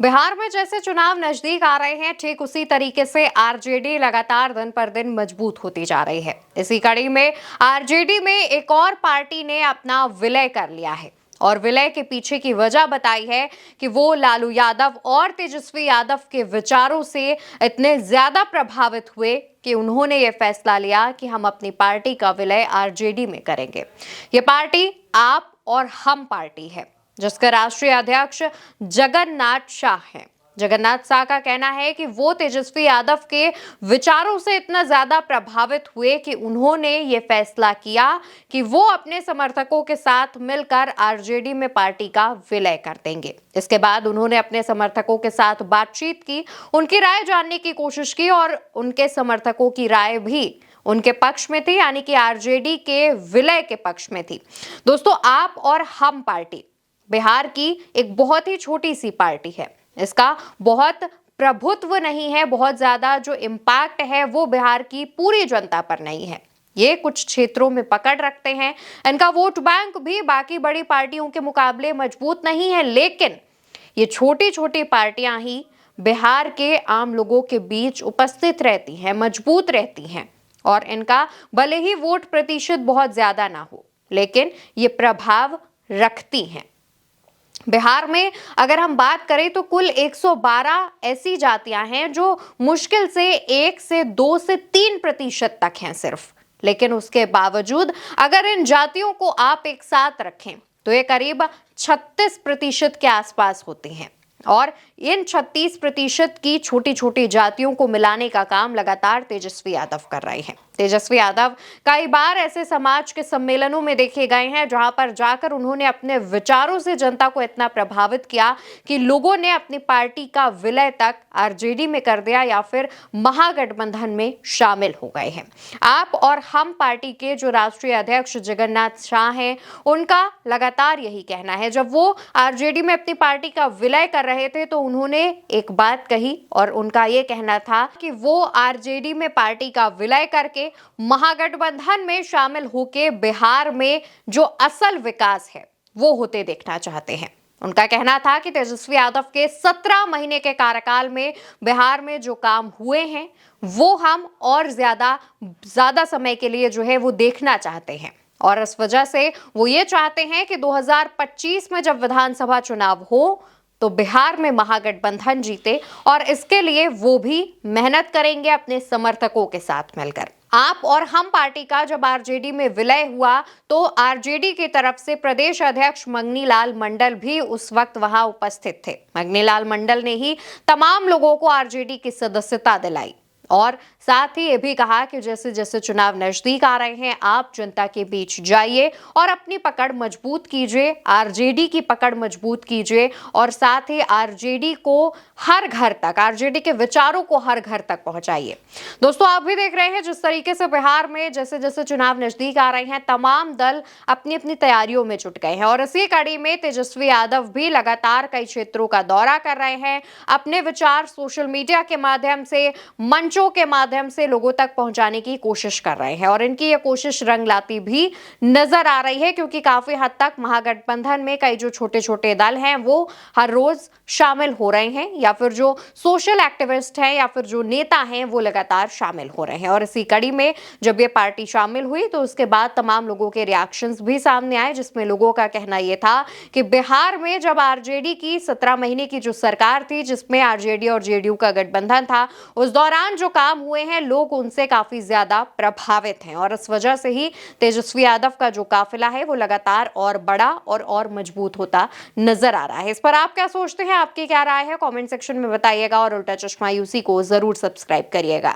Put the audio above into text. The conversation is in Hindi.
बिहार में जैसे चुनाव नजदीक आ रहे हैं, ठीक उसी तरीके से आरजेडी लगातार दिन पर दिन मजबूत होती जा रही है। इसी कड़ी में आरजेडी में एक और पार्टी ने अपना विलय कर लिया है और विलय के पीछे की वजह बताई है कि वो लालू यादव और तेजस्वी यादव के विचारों से इतने ज्यादा प्रभावित हुए कि उन्होंने ये फैसला लिया कि हम अपनी पार्टी का विलय आरजेडी में करेंगे। ये पार्टी आप और हम पार्टी है, जिसके राष्ट्रीय अध्यक्ष जगन्नाथ शाह हैं। जगन्नाथ शाह का कहना है कि वो तेजस्वी यादव के विचारों से इतना ज्यादा प्रभावित हुए कि उन्होंने ये फैसला किया कि वो अपने समर्थकों के साथ मिलकर आरजेडी में पार्टी का विलय कर देंगे। इसके बाद उन्होंने अपने समर्थकों के साथ बातचीत की, उनकी राय जानने की कोशिश की और उनके समर्थकों की राय भी उनके पक्ष में थी, यानी कि आरजेडी के विलय के पक्ष में थी। दोस्तों, आप और हम पार्टी बिहार की एक बहुत ही छोटी सी पार्टी है। इसका बहुत प्रभुत्व नहीं है, बहुत ज्यादा जो इम्पैक्ट है वो बिहार की पूरी जनता पर नहीं है। ये कुछ क्षेत्रों में पकड़ रखते हैं, इनका वोट बैंक भी बाकी बड़ी पार्टियों के मुकाबले मजबूत नहीं है, लेकिन ये छोटी छोटी पार्टियां ही बिहार के आम लोगों के बीच उपस्थित रहती हैं, मजबूत रहती हैं और इनका भले ही वोट प्रतिशत बहुत ज्यादा ना हो, लेकिन ये प्रभाव रखती हैं। बिहार में अगर हम बात करें तो कुल 112 ऐसी जातियां हैं जो मुश्किल से 1 से 2 से 3% तक हैं सिर्फ। लेकिन उसके बावजूद अगर इन जातियों को आप एक साथ रखें तो ये करीब 36% के आसपास होती हैं और इन 36% की छोटी छोटी जातियों को मिलाने का काम लगातार तेजस्वी यादव कर रहे हैं। तेजस्वी यादव कई बार ऐसे समाज के सम्मेलनों में देखे गए हैं जहां पर जाकर उन्होंने अपने विचारों से जनता को इतना प्रभावित किया कि लोगों ने अपनी पार्टी का विलय तक आरजेडी में कर दिया या फिर महागठबंधन में शामिल हो गए हैं। आप और हम पार्टी के जो राष्ट्रीय अध्यक्ष जगन्नाथ शाह हैं, उनका लगातार यही कहना है। जब वो आरजेडी में अपनी पार्टी का विलय कर रहे थे तो उन्होंने एक बात कही और उनका ये कहना था कि वो आरजेडी में पार्टी का विलय करके महागठबंधन में शामिल होकर बिहार में जो असल विकास है वो होते देखना चाहते हैं। उनका कहना था कि तेजस्वी यादव के 17 महीने के कार्यकाल में बिहार में जो काम हुए हैं वो हम और ज्यादा समय के लिए जो है वो देखना चाहते हैं और इस वजह से वो ये चाहते हैं कि 2025 में जब विधानसभा चुनाव हो तो बिहार में महागठबंधन जीते और इसके लिए वो भी मेहनत करेंगे अपने समर्थकों के साथ मिलकर। आप और हम पार्टी का जब आरजेडी में विलय हुआ तो आरजेडी की तरफ से प्रदेश अध्यक्ष मंगनी लाल मंडल भी उस वक्त वहां उपस्थित थे। मंगनी लाल मंडल ने ही तमाम लोगों को आरजेडी की सदस्यता दिलाई और साथ ही ये भी कहा कि जैसे जैसे चुनाव नजदीक आ रहे हैं आप जनता के बीच जाइए और अपनी पकड़ मजबूत कीजिए, आरजेडी की पकड़ मजबूत कीजिए और साथ ही आरजेडी को हर घर तक, आरजेडी के विचारों को हर घर तक पहुंचाइए। दोस्तों, आप भी देख रहे हैं जिस तरीके से बिहार में जैसे जैसे चुनाव नजदीक आ रहे हैं तमाम दल अपनी अपनी तैयारियों में जुट गए हैं और इसी कड़ी में तेजस्वी यादव भी लगातार कई क्षेत्रों का दौरा कर रहे हैं, अपने विचार सोशल मीडिया के माध्यम से, मंचों के माध्यम से लोगों तक पहुंचाने की कोशिश कर रहे हैं और इनकी ये कोशिश रंग लाती भी नजर आ रही है क्योंकि काफी हद तक महागठबंधन में कई जो छोटे छोटे दल हैं वो हर रोज शामिल हो रहे हैं या फिर जो सोशल एक्टिविस्ट हैं या फिर जो नेता हैं वो लगातार शामिल हो रहे हैं और इसी कड़ी में जब ये पार्टी शामिल हुई तो उसके बाद तमाम लोगों के रिएक्शंस भी सामने आए, जिसमें लोगों का कहना यह था कि बिहार में जब आरजेडी की 17 महीने की जो सरकार थी जिसमें आरजेडी और जेडीयू का गठबंधन था, उस दौरान जो काम हुए हैं लोग उनसे काफी ज्यादा प्रभावित हैं और इस वजह से ही तेजस्वी यादव का जो काफिला है वो लगातार और बड़ा और मजबूत होता नजर आ रहा है। इस पर आप क्या सोचते हैं, आपकी क्या राय है, कमेंट सेक्शन में बताइएगा और उल्टा चश्मा यूसी को जरूर सब्सक्राइब करिएगा।